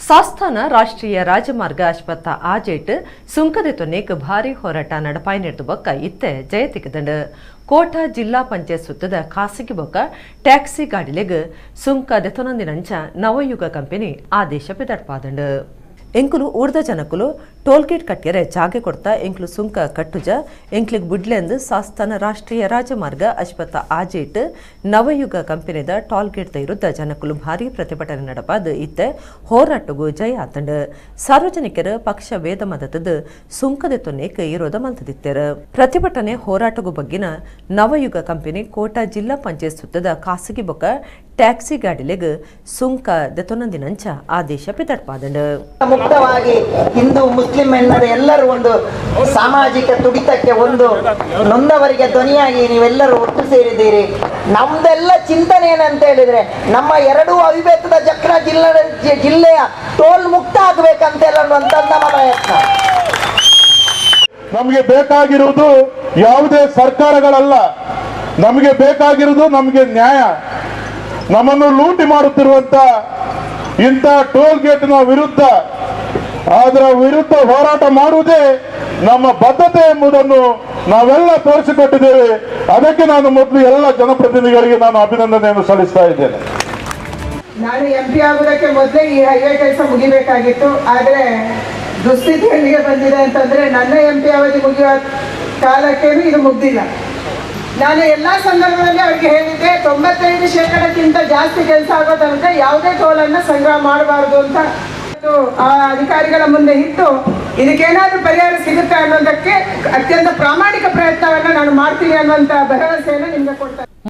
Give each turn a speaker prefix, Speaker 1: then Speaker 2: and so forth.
Speaker 1: ಸಾಸ್ಥಾನ ರಾಷ್ಟ್ರೀಯ ರಾಜಮಾರ್ಗ ಆಸ್ಪತ್ರೆ ಆಜೆಟ್ ಸುಂಕದೆತೊನೇಕ್ ಭಾರಿ ಹೋರಾಟ ನಡಪಾಯಿ ನಡೆದು ಬೊಕ್ಕ ಇತ್ತೆ ಜಯತಿಗದಂಡ ಕೋಟ ಜಿಲ್ಲಾ ಪಂಚಾಯತ್ ಸುತ್ತದ ಖಾಸಗಿ ಬೊಕ್ಕ ಟ್ಯಾಕ್ಸಿ ಗಾಡಿಲೆಗ್ ಸುಂಕ ದೆತೊನೊಂದಿನಂಚ ನವಯುಗ ಕಂಪನಿ ಆದೇಶ ಬೆದಡ್ಪಾದಂಡ ಎಂಕುಲು ಊರ್ದ ಜನಕುಲು ಟೋಲ್ಗೇಟ್ ಕಟ್ಟಿಯರೆ ಜಾಗೆ ಕೊಡ್ತಾ ಎಂಕ್ಲು ಸುಂಕ ಕಟ್ಟುಜ ಎಂಕ್ಲಿಗ್ ಬುಡ್ಲೆಂದ್ ಸಾಸ್ಥಾನ ರಾಷ್ಟ್ರೀಯ ರಾಜಮಾರ್ಗ ಆಸ್ಪತ್ರೆ ಆಜೇಟ್ ನವಯುಗ ಕಂಪನಿದ ಟೋಲ್ಗೇಟ್ ವಿರುದ್ಧ ಜನಕುಲು ಭಾರಿ ಪ್ರತಿಭಟನೆ ನಡಪಾದ ಇತ್ತೆ ಹೋರಾಟಗೂ ಜಯ ಆತಂಡ ಸಾರ್ವಜನಿಕರ ಪಕ್ಷ ವೇದ ಮತದ ಸುಂಕದ ತೊನ್ನೇಕ್ ವಿರೋಧ ಮಂತದಿತ್ತರ ಪ್ರತಿಭಟನೆ ಹೋರಾಟಗೂ ಬಗ್ಗಿನ ನವಯುಗ ಕಂಪನಿ ಕೋಟ ಜಿಲ್ಲಾ ಪಂಚಾಯತ್ ಸುತ್ತದ ಖಾಸಗಿ ಬೊಕ್ಕ ಟ್ಯಾಕ್ಸಿ ಗಾಡಿಲೆಗ್ ಸುಂಕ ದೆತೊನೊಂದಿನಂಚ ಆದೇಶ ಬೆದಡ್ಪಾದಂಡ
Speaker 2: ಮುಕ್ತವಾಗಿ ಹಿಂದೂ ಮುಸ್ಲಿಂ ಎನ್ನದ ಎಲ್ಲರೂ ಒಂದು ಸಾಮಾಜಿಕ ತುಡಿತಕ್ಕೆ ಒಂದು ನೊಂದವರಿಗೆ ಧ್ವನಿಯಾಗಿ ನೀವೆಲ್ಲರೂ ಒಟ್ಟು ಸೇರಿದ್ದೀರಿ. ನಮ್ದೆಲ್ಲ ಚಿಂತನೆ ಏನಂತ ಹೇಳಿದ್ರೆ ನಮ್ಮ ಎರಡೂ ಅವಿಭಕ್ತ ಚಕ್ರ ಜಿಲ್ಲೆಯ ಟೋಲ್ ಮುಕ್ತ ಆಗ್ಬೇಕಂತೆಲ್ಲ ಅನ್ನುವಂಥದ್ದು ನಮ್ಮ ಪ್ರಯತ್ನ.
Speaker 3: ನಮಗೆ ಬೇಕಾಗಿರುವುದು ಯಾವುದೇ ಸರ್ಕಾರಗಳಲ್ಲ, ನಮಗೆ ಬೇಕಾಗಿರುವುದು ನಮಗೆ ನ್ಯಾಯ. ನಮ್ಮನ್ನು ಲೂಟಿ ಮಾಡುತ್ತಿರುವಂತ ಇಂಥ ಟೋಲ್ ಗೇಟ್ನ ವಿರುದ್ಧ ಅದರ ವಿರುದ್ಧ ಹೋರಾಟ ಮಾಡುವುದೇ ನಮ್ಮ ಬದ್ಧತೆ ಎಂಬುದನ್ನು ನಾವೆಲ್ಲ ತೋರಿಸಿಕೊಟ್ಟಿದ್ದೇವೆ. ಅದಕ್ಕೆ ನಾನು ಮೊದಲು ಎಲ್ಲ ಜನಪ್ರತಿನಿಧಿಗಳಿಗೆ ನಾನು ಅಭಿನಂದನೆಯನ್ನು ಸಲ್ಲಿಸ್ತಾ ಇದ್ದೇನೆ.
Speaker 4: ನಾನು MP ಆಗುವುದಕ್ಕೆ ಮೊದಲೇ ಈ ಹೈವೇ ಕೆಲಸ ಮುಗಿಬೇಕಾಗಿತ್ತು. ಆದರೆ ದುಸ್ಥಿತಿ ಎಲ್ಲಿಗೆ ಬಂದಿದೆ ಅಂತಂದ್ರೆ ನನ್ನ MP ಅವಧಿ ಮುಗಿಯುವ ಕಾಲಕ್ಕೇನು ಇದು ಮುಗ್ದಿಲ್ಲ. ನಾನು ಎಲ್ಲ ಸಂದರ್ಭದಲ್ಲಿ ಅವರಿಗೆ ಹೇಳಿದ್ದೆ 95% ಜಾಸ್ತಿ ಕೆಲಸ ಆಗೋ ತನಕ ಯಾವುದೇ ಟೋಲನ್ನು ಸಂಗ್ರಹ ಮಾಡಬಾರ್ದು ಅಂತ ಆ ಅಧಿಕಾರಿಗಳ ಮುಂದೆ ಇಟ್ಟು ಇದಕ್ಕೇನಾದ್ರೂ ಪರಿಹಾರ ಸಿಗುತ್ತೆ ಅನ್ನೋದಕ್ಕೆ ಅತ್ಯಂತ ಪ್ರಾಮಾಣಿಕ ಪ್ರಯತ್ನವನ್ನು ನಾನು ಮಾಡ್ತೀನಿ ಅನ್ನುವಂಥ ಭರವಸೆಯನ್ನು ನಿಮಗೆ ಕೊಡ್ತೇನೆ.